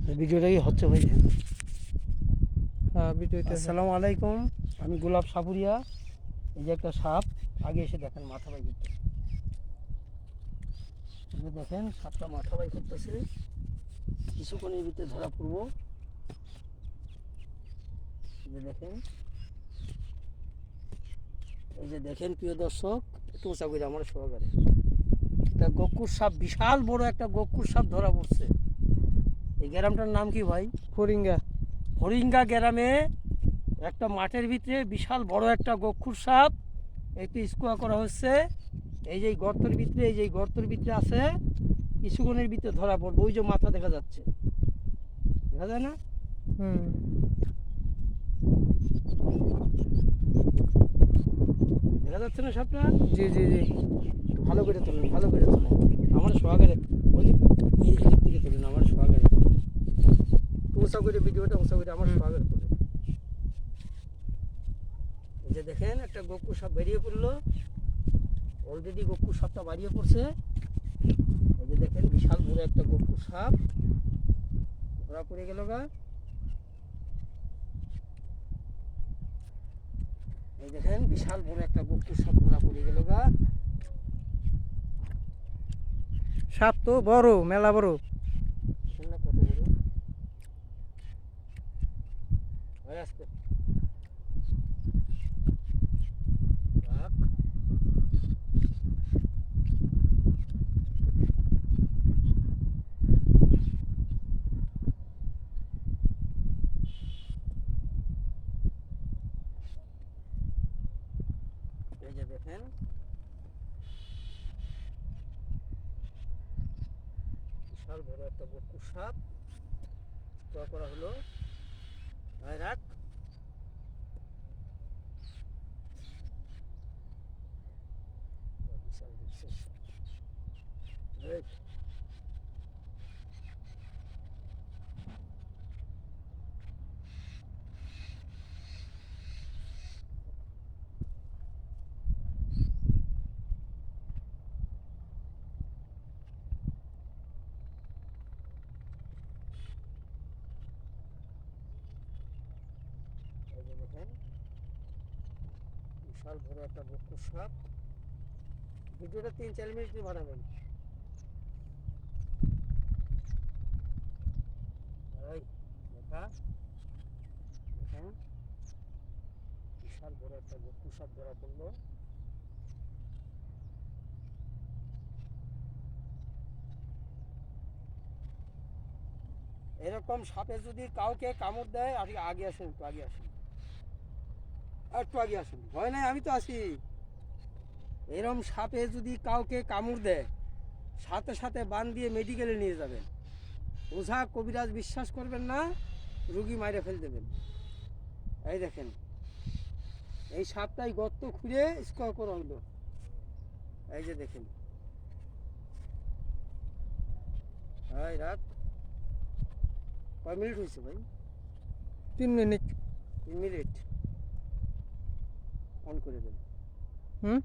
ভিডিওটা কি হচ্ছে ভাই? হ্যাঁ ভিডিওতে আসসালামু আলাইকুম, আমি গোলাপ সাপুরিয়া। এই যে একটা সাপ, আগে এসে দেখেন মাথা বাই করতেছে। এই যে দেখেন সাপটা মাথা বাই করতেছে, কিছুক্ষণের ভিতরে ধরা পড়বো। এই যে দেখেন, এই যে দেখেন প্রিয় দর্শক, একটু উঁচা করে আমার সহকারে একটা গকুর সাপ, বিশাল বড় একটা গকুর সাপ ধরা পড়ছে। এই গ্রামটার নাম কি ভাই? ফরিঙ্গা। হরিঙ্গা গ্রামে একটা মাঠের ভিতরে বিশাল বড় একটা গক্ষুর সাপ একটু স্কোয়া করা হচ্ছে। এই যে গর্তের ভিতরে, এই যে গর্তের ভিতরে আছে, কিছুক্ষণের ভিতরে ধরা পড়বে। ওই যে মাথা দেখা যাচ্ছে, দেখা যায় না? হুম। দেখা যাচ্ছে না সাপটা? জি জি জি। একটু ভালো করে তোলেন, ভালো করে তোলেন আমার সোহাগারে। ওই যে এই দিক থেকে তোলেন আমার সোহাগারে, উঁচা করে ভিডিওটা উঁচা করে আমার সোহাগারে তোলেন। এই যে দেখেন একটা গক্কু সাপ বেরিয়ে পড়লো, অলরেডি গক্কু সাপটা বাড়িয়ে পড়ছে। এই যে দেখেন বিশাল বড় একটা গক্কু সাপ ধরা পড়ে গেল গা। এই দেখেন বিশাল বড় একটা গক্কু সাপ ধরা পড়ে গেল গা। সাপ তো বড়, মেলা বড়। শুনলে কত বড় হয়ে আসতে। এই যে দেখেন বিশাল বড় একটা গক্কু সাপ ধরা করা হলো। রাখ, বিশাল বিশাল সাপ। এই এই যে দেখেন বিশাল বড় একটা গক্কু সাপ। ভিডিওটা 3-4 মিনিট বানাবেন। এই দেখা, দেখেন বিশাল বড় একটা গক্কু সাপ ধরা পড়লো। এরকম সাপে যদি কাউকে কামড় দেয়, আগে আগে আসেন, একটু আগে আসেন, একটু আগে আসেন, ভয় নাই, আমি তো আছি। এরকম সাপে যদি কাউকে কামড় দেয়, সাথে সাথে বান দিয়ে মেডিকেলে নিয়ে যাবেন। ওঝা কবিরাজ বিশ্বাস করবেন না, রুগী মাইরে ফেল দেবেন। এই দেখেন এই সাপটাই গর্ত খুঁড়ে স্কোয়ার করা হলো। এই যে দেখেন, এই রাত কয় মিনিট হয়েছে ভাই? 3 মিনিট। 3 মিনিট। অন করে দেন। হুম।